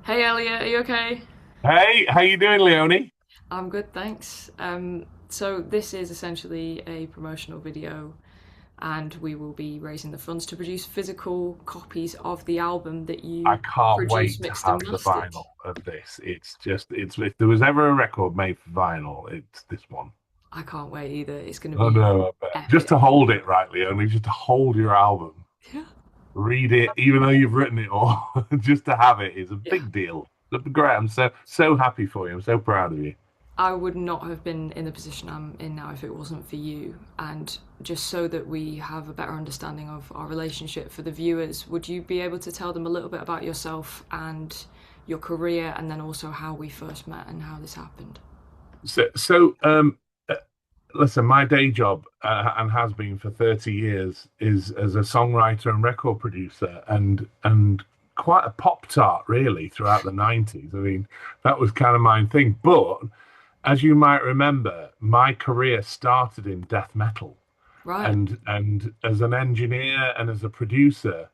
Hey Elliot, are you okay? Hey, how you doing, Leoni? I'm good, thanks. So this is essentially a promotional video, and we will be raising the funds to produce physical copies of the album that I you can't produced, wait to mixed, and have the mastered. vinyl of this. It's just, it's if there was ever a record made for vinyl, it's this one. I can't wait either. It's going to Oh be no, I bet. Just to epic. hold it right, Leoni, just to hold your album, Yeah. read it, even though you've written it all, just to have it is a Yeah. big deal. That'd be great. I'm so happy for you. I'm so proud of you. I would not have been in the position I'm in now if it wasn't for you. And just so that we have a better understanding of our relationship for the viewers, would you be able to tell them a little bit about yourself and your career, and then also how we first met and how this happened? So, uh, listen, my day job and has been for 30 years is as a songwriter and record producer, and quite a pop tart really throughout the 90s. I mean, that was kind of my thing. But as you might remember, my career started in death metal Right. and as an engineer and as a producer.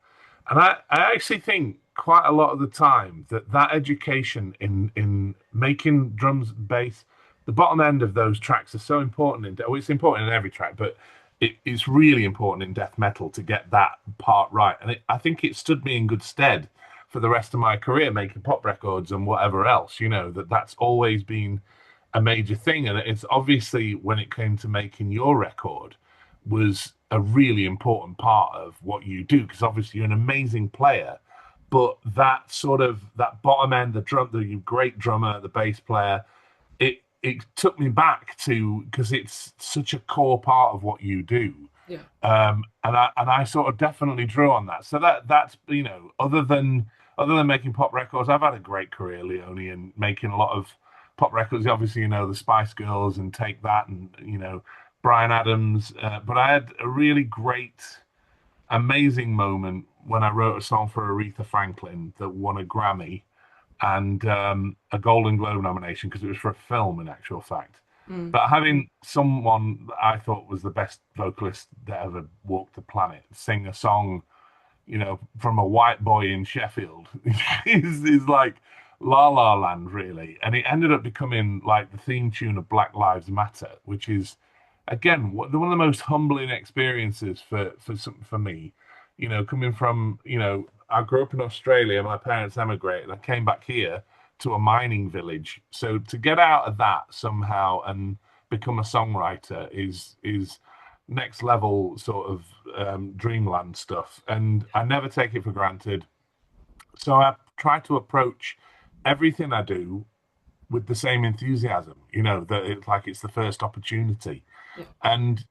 And I actually think quite a lot of the time that that education in making drums, bass, the bottom end of those tracks are so important. Well, it's important in every track, but it's really important in death metal to get that part right. And I think it stood me in good stead for the rest of my career making pop records and whatever else. That's always been a major thing. And it's obviously when it came to making your record was a really important part of what you do because obviously you're an amazing player, but that sort of that bottom end, the great drummer, the bass player, it took me back to because it's such a core part of what you do. Yeah. And I sort of definitely drew on that. So that's other than making pop records, I've had a great career, Leone, and making a lot of pop records. Obviously, the Spice Girls and Take That, and Brian Adams. But I had a really great, amazing moment when I wrote a song for Aretha Franklin that won a Grammy and a Golden Globe nomination because it was for a film, in actual fact. Mm. But having someone that I thought was the best vocalist that ever walked the planet sing a song, from a white boy in Sheffield is like La La Land, really. And it ended up becoming like the theme tune of Black Lives Matter, which is, again, one of the most humbling experiences for me. Coming from, I grew up in Australia, my parents emigrated, I came back here to a mining village. So to get out of that somehow and become a songwriter is next level sort of dreamland stuff, and I never take it for granted. So I try to approach everything I do with the same enthusiasm. That it's like it's the first opportunity, Yeah. and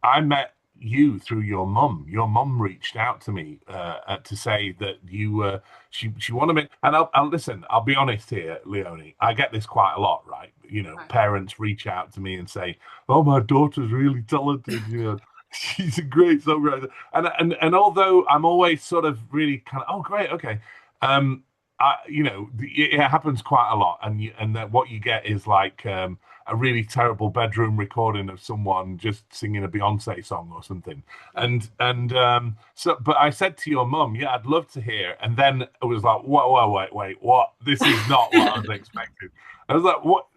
I met you through your mum. Your mum reached out to me to say that she wanted me. And I'll listen. I'll be honest here, Leonie. I get this quite a lot, right? Right. Parents reach out to me and say, "Oh, my daughter's really talented. She's a great songwriter." And although I'm always sort of really kind of, "Oh, great, okay," um, it happens quite a lot, and that what you get is like. A really terrible bedroom recording of someone just singing a Beyonce song or something. Yeah. But I said to your mum, yeah, I'd love to hear. And then it was like, whoa, wait, what? This is not what I was expecting. I was like, what?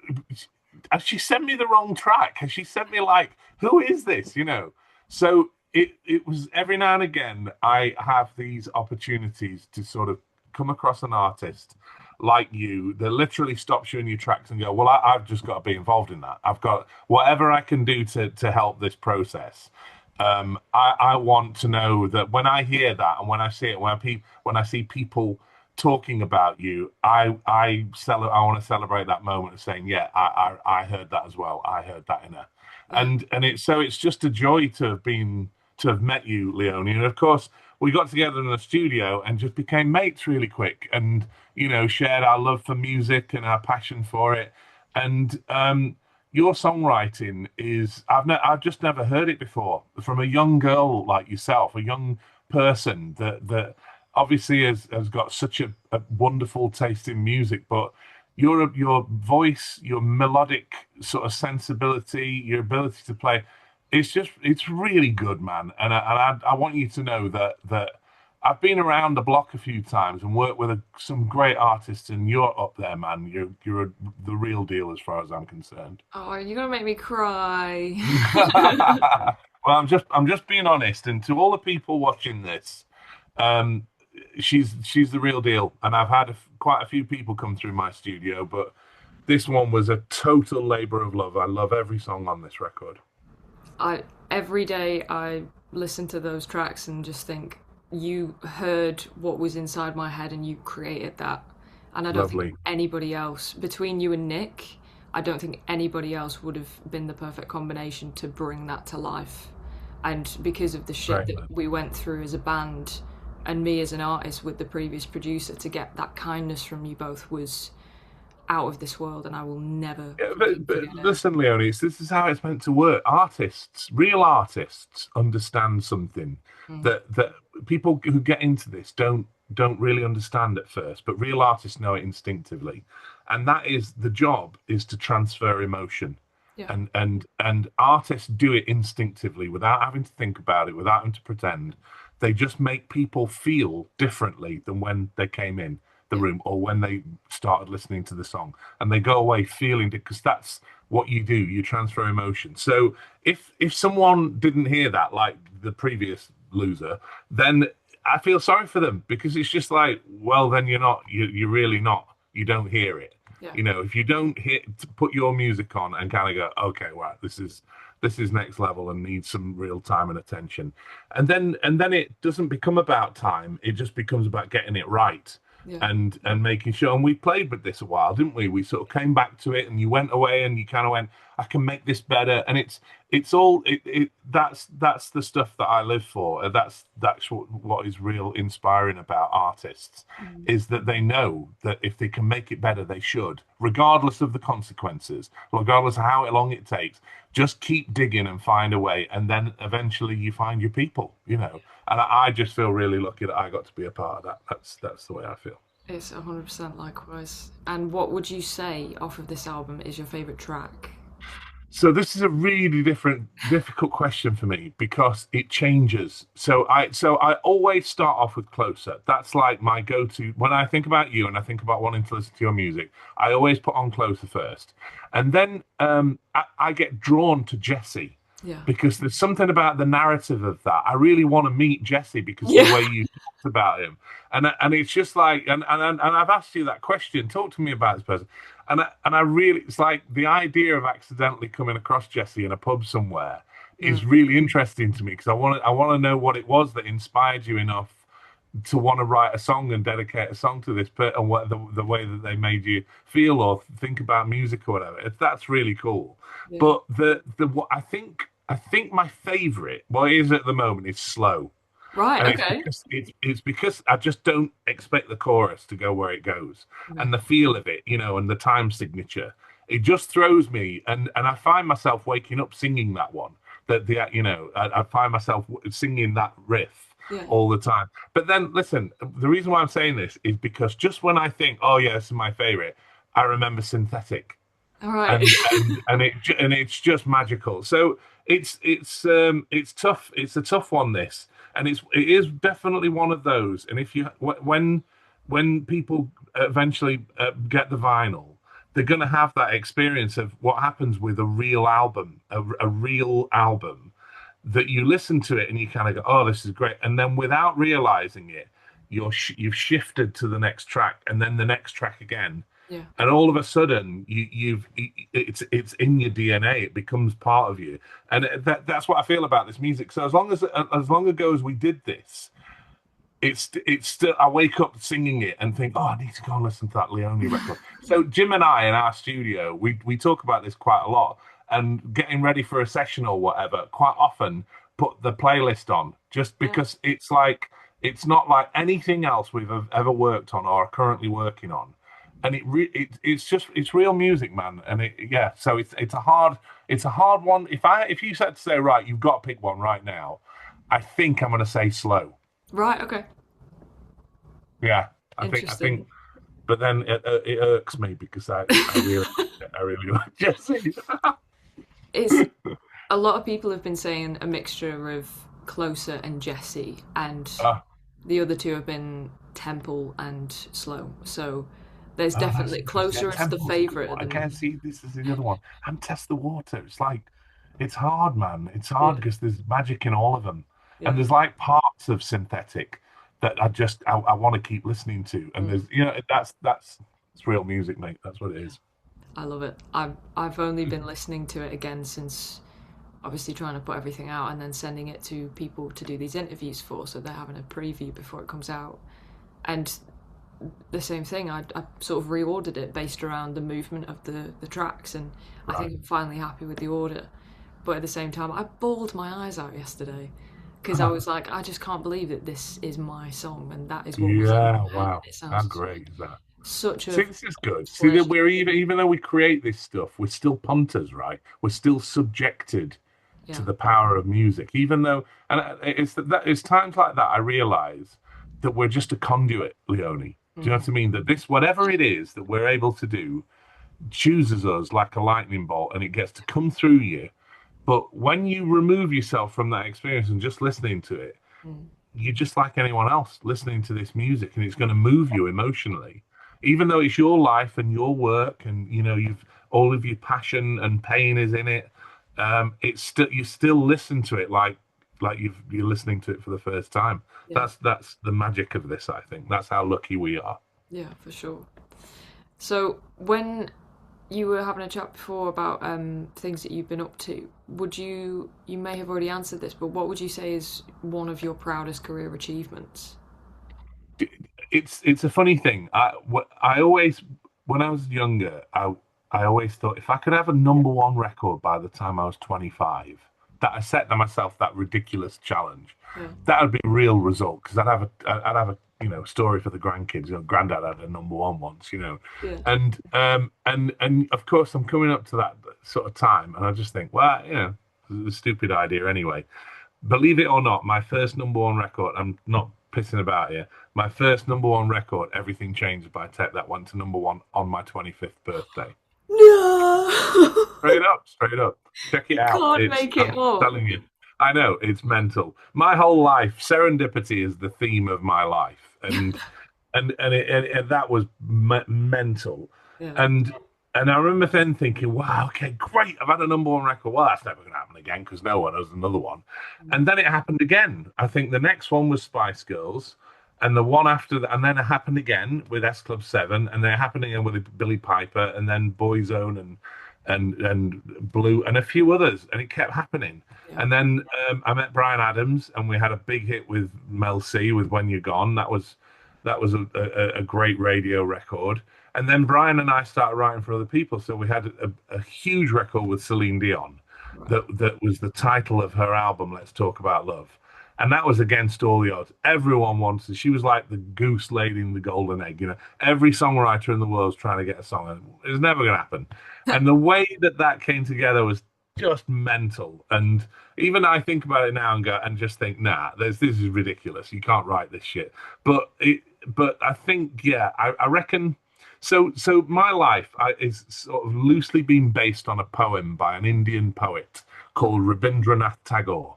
Has she sent me the wrong track? Has she sent me like, who is this? So it was every now and again I have these opportunities to sort of come across an artist like you that literally stops you in your tracks and go, well, I've just got to be involved in that. I've got whatever I can do to help this process. I want to know that when I hear that and when I see it, when I see people talking about you, I want to celebrate that moment of saying, yeah, I heard that as well. I heard that in her, Yeah. and it's just a joy to have met you, Leonie. And of course, we got together in the studio and just became mates really quick, and shared our love for music and our passion for it. And your songwriting is I've just never heard it before from a young girl like yourself, a young person that obviously has got such a wonderful taste in music, but your voice, your melodic sort of sensibility, your ability to play, it's really good, man. And I want you to know that I've been around the block a few times and worked with some great artists, and you're up there, man. The real deal as far as I'm concerned. Oh, you're gonna make me cry. Well, I'm just being honest, and to all the people watching this, um, she's the real deal. And I've had quite a few people come through my studio, but this one was a total labor of love. I love every song on this record. I every day I listen to those tracks and just think you heard what was inside my head and you created that. And I don't think Lovely, anybody else between you and Nick, I don't think anybody else would have been the perfect combination to bring that to life. And because of the shit very that nice. we went through as a band and me as an artist with the previous producer, to get that kindness from you both was out of this world, and I will never Yeah, fucking but forget it. listen, Leonie, this is how it's meant to work. Artists, real artists, understand something Mm. that people who get into this don't really understand at first, but real artists know it instinctively, and that is the job is to transfer emotion, Yeah, and artists do it instinctively without having to think about it, without having to pretend. They just make people feel differently than when they came in the yeah, room or when they started listening to the song, and they go away feeling it because that's what you do. You transfer emotion. So if someone didn't hear that, like the previous loser, then I feel sorry for them because it's just like, well, then you're really not. You don't hear it. yeah, If you don't hit put your music on and kind of go, okay, right, this is next level and needs some real time and attention, and then it doesn't become about time. It just becomes about getting it right yeah. and making sure. And we played with this a while, didn't we? We sort of came back to it, and you went away and you kind of went, I can make this better. And it's all that's the stuff that I live for. That's what is real inspiring about artists Mm. is that they know that if they can make it better, they should, regardless of the consequences, regardless of how long it takes. Just keep digging and find a way, and then eventually you find your people. And I just feel really lucky that I got to be a part of that. That's the way I feel. It's 100% likewise. And what would you say off of this album is your favourite track? So this is a really difficult question for me because it changes. So I always start off with Closer. That's like my go-to when I think about you and I think about wanting to listen to your music. I always put on Closer first, and then I get drawn to Jesse Yeah. because there's something about the narrative of that. I really want to meet Jesse because of the Yeah. way you talked about him, and it's just like, and I've asked you that question. Talk to me about this person, and I really, it's like the idea of accidentally coming across Jesse in a pub somewhere Mm. is really interesting to me because I want to know what it was that inspired you enough to want to write a song and dedicate a song to this and what the way that they made you feel or think about music or whatever. That's really cool. Yeah. But the what I think my favorite, what it is at the moment, is Slow. Right, And it's okay. because it's because I just don't expect the chorus to go where it goes, Okay. and the feel of it, and the time signature. It just throws me, and I find myself waking up singing that one. That I find myself singing that riff Yeah. all the time. But then, listen, the reason why I'm saying this is because just when I think, oh yeah, this is my favorite, I remember Synthetic, All right. and it's just magical. So it's tough. It's a tough one. This and it is definitely one of those. And if you when people eventually get the vinyl, they're going to have that experience of what happens with a real album, a real album that you listen to it and you kind of go, oh, this is great, and then without realizing it, you've shifted to the next track and then the next track again, Yeah. and all of a sudden it's in your DNA. It becomes part of you, and that's what I feel about this music. So as long ago as we did this, it's still I wake up singing it and think, oh, I need to go and listen to that Leone record. So Jim and I in our studio, we talk about this quite a lot, and getting ready for a session or whatever, quite often put the playlist on just Yeah. because it's not like anything else we've ever worked on or are currently working on, and it's real music, man. And yeah, so it's a hard one. If you said to say, right, you've got to pick one right now, I think I'm going to say Slow. Right, okay. Yeah, I think, Interesting. but then it irks me because I really like Jesse. It's a lot of people have been saying a mixture of Closer and Jesse, and Ah, The other two have been Temple and Slow. So there's Oh, that's definitely interesting. Closer And is the Temple's a good favourite one. at the Again, minute. see, this is the other one. And Test the Water. It's like, it's hard, man. It's hard Yeah, because there's magic in all of them. And yeah. there's like parts of synthetic that I want to keep listening to. And Mm, there's, that's it's real music, mate. That's what it yeah. is. I love it. I've only been listening to it again since obviously trying to put everything out and then sending it to people to do these interviews for, so they're having a preview before it comes out. And the same thing, I sort of reordered it based around the movement of the tracks, and I Right. think I'm finally happy with the order. But at the same time, I bawled my eyes out yesterday because I was like, I just can't believe that this is my song and that is what was in Yeah, my head. wow. It How sounds great is that? such See, a this is good. See that fledged. we're even though we create this stuff, we're still punters, right? We're still subjected to Yeah. the power of music, even though, and it's times like that I realize that we're just a conduit, Leone. Do you know Mm, what I mean? That this, whatever it is that we're able to do, chooses us like a lightning bolt, and it gets to come through you. But when you remove yourself from that experience and just listening to it, mm, you're just like anyone else listening to this music, and it's going to move you emotionally, even though it's your life and your work, and you've all of your passion and pain is in it. It's still, you still listen to it like you're listening to it for the first time. yeah. That's the magic of this. I think that's how lucky we are. Yeah, for sure. So when you were having a chat before about things that you've been up to, would you may have already answered this, but what would you say is one of your proudest career achievements? It's a funny thing. I always, when I was younger, I always thought if I could have a number one record by the time I was 25, that I set myself that ridiculous challenge, Yeah. that would be a real result because I'd have a story for the grandkids. Granddad had a number one once, Yeah. and of course I'm coming up to that sort of time, and I just think, well, it's a stupid idea anyway. Believe it or not, my first number one record, I'm not pissing about here. My first number one record, Everything Changed by Tech, that went to number one on my 25th birthday. No, Straight up, straight up. Check it you out. can't make it I'm up. telling you. I know, it's mental. My whole life, serendipity is the theme of my life. And that was mental. Yeah. And and I remember then thinking, wow, okay, great, I've had a number one record. Well, that's never going to happen again because no one has another one. Mm. And then it happened again. I think the next one was Spice Girls, and the one after that, and then it happened again with S Club 7, and then it happened again with Billy Piper, and then Boyzone and Blue and a few others, and it kept happening. Yeah. And then I met Brian Adams, and we had a big hit with Mel C with When You're Gone. That was a great radio record. And then Brian and I started writing for other people. So we had a huge record with Celine Dion Right. that was the title of her album, Let's Talk About Love. And that was against all the odds. Everyone wanted. She was like the goose laying the golden egg. Every songwriter in the world was trying to get a song, and it was never going to happen. And the way that came together was just mental. And even I think about it now and just think, nah, this is ridiculous. You can't write this shit. But I think, yeah, I reckon. So my life is sort of loosely been based on a poem by an Indian poet called Rabindranath Tagore,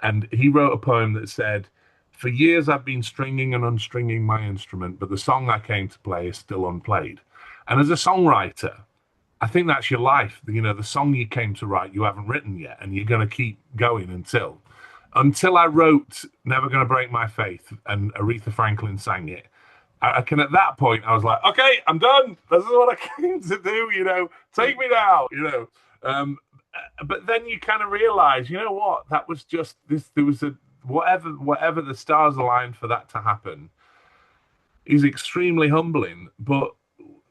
and he wrote a poem that said, "For years I've been stringing and unstringing my instrument, but the song I came to play is still unplayed." And as a songwriter, I think that's your life. The song you came to write, you haven't written yet, and you're going to keep going until I wrote "Never Gonna Break My Faith" and Aretha Franklin sang it. I can, at that point, I was like, okay, I'm done. This is what I came to do. Yeah. Take me now. Um, but then you kind of realize, you know what? That was just this. There was a whatever the stars aligned for that to happen is extremely humbling. But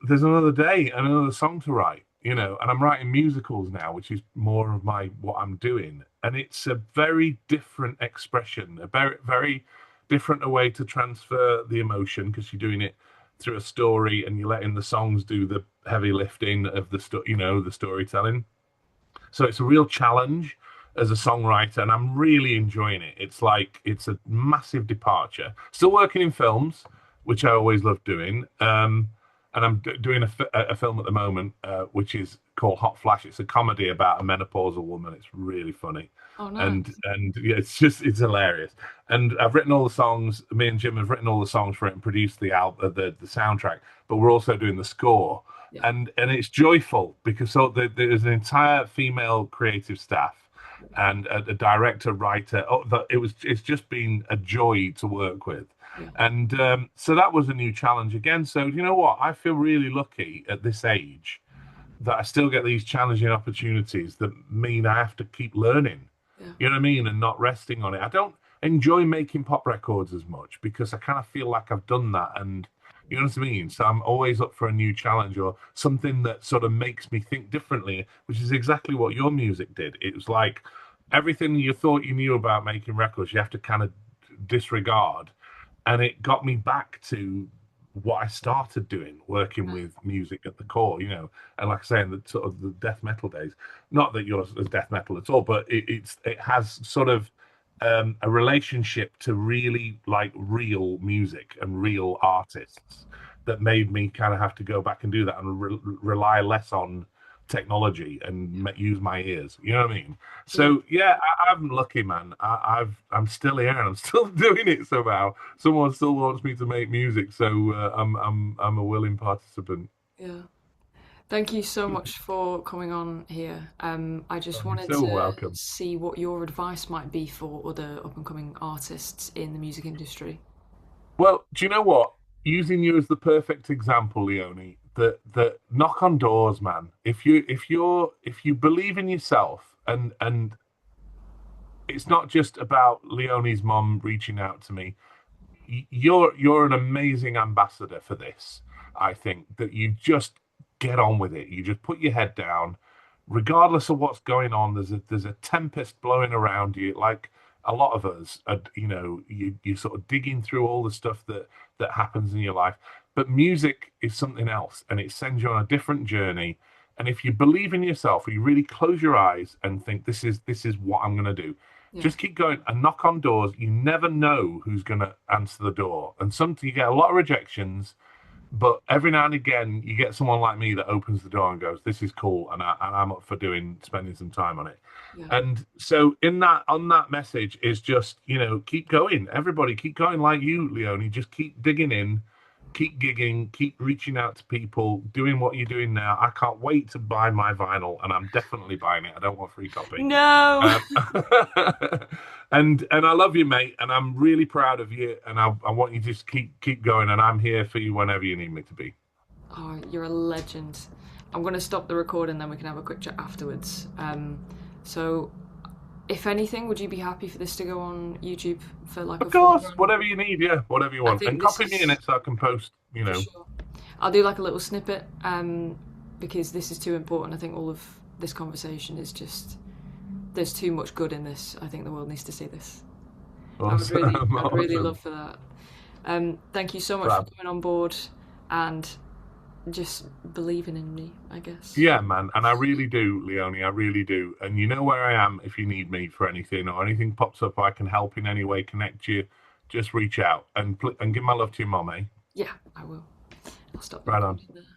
there's another day and another song to write, and I'm writing musicals now, which is more of what I'm doing. And it's a very different expression, a very, very different a way to transfer the emotion because you're doing it through a story and you're letting the songs do the heavy lifting of the storytelling. So it's a real challenge as a songwriter, and I'm really enjoying it. It's a massive departure. Still working in films, which I always love doing. And I'm doing a film at the moment, which is called Hot Flash. It's a comedy about a menopausal woman. It's really funny. Oh, And nice. yeah, it's hilarious. And I've written all the songs. Me and Jim have written all the songs for it and produced the album, the soundtrack. But we're also doing the score, Yeah. and it's joyful because there's an entire female creative staff and a director, writer. It's just been a joy to work with. Yeah. And so that was a new challenge again. So you know what? I feel really lucky at this age that I still get these challenging opportunities that mean I have to keep learning. Yeah. You know what I mean? And not resting on it. I don't enjoy making pop records as much because I kind of feel like I've done that. And you know what I mean? So I'm always up for a new challenge or something that sort of makes me think differently, which is exactly what your music did. It was like everything you thought you knew about making records, you have to kind of disregard. And it got me back to what I started doing, working Yeah. with music at the core, and like I say, in the sort of the death metal days, not that yours is death metal at all, but it has sort of a relationship to really like real music and real artists that made me kind of have to go back and do that and rely less on technology and use my ears. You know what I mean? Yeah. So yeah, I'm lucky, man. I'm still here and I'm still doing it somehow. Someone still wants me to make music, so I'm a willing participant. Yeah. Thank you so much for coming on here. I just You're wanted so to welcome. see what your advice might be for other up and coming artists in the music industry. Well, do you know what? Using you as the perfect example, Leonie, that knock on doors, man. If you believe in yourself and it's not just about Leonie's mom reaching out to me. You're an amazing ambassador for this. I think that you just get on with it. You just put your head down, regardless of what's going on. There's a tempest blowing around you, like a lot of us. You're sort of digging through all the stuff that happens in your life. But music is something else, and it sends you on a different journey. And if you believe in yourself, or you really close your eyes and think this is what I'm going to do, Yeah. just keep going and knock on doors. You never know who's going to answer the door. And sometimes you get a lot of rejections, but every now and again, you get someone like me that opens the door and goes, "This is cool," and I'm up for spending some time on it. Yeah. And so, on that message is just keep going. Everybody, keep going like you, Leonie. Just keep digging in, keep gigging, keep reaching out to people, doing what you're doing now. I can't wait to buy my vinyl, and I'm definitely buying it. I don't want free copy. No. And I love you, mate, and I'm really proud of you, and I want you to just keep going, and I'm here for you whenever you need me to be. Oh, you're a legend. I'm going to stop the recording, then we can have a quick chat afterwards. So, if anything, would you be happy for this to go on YouTube for like a Of full course, run? whatever you need, yeah, whatever you I want, think and this copy me in is it so I can post. for sure. I'll do like a little snippet, because this is too important. I think all of this conversation is just there's too much good in this. I think the world needs to see this. Awesome, I'd really awesome. love for that. Thank you so much for Fab. coming on board and just believing in me, I guess. Yeah, man, and I really do, Leonie. I really do. And you know where I am if you need me for anything or anything pops up. I can help in any way, connect you. Just reach out and give my love to your mum, eh? Yeah, I will. I'll stop the Right on. recording there.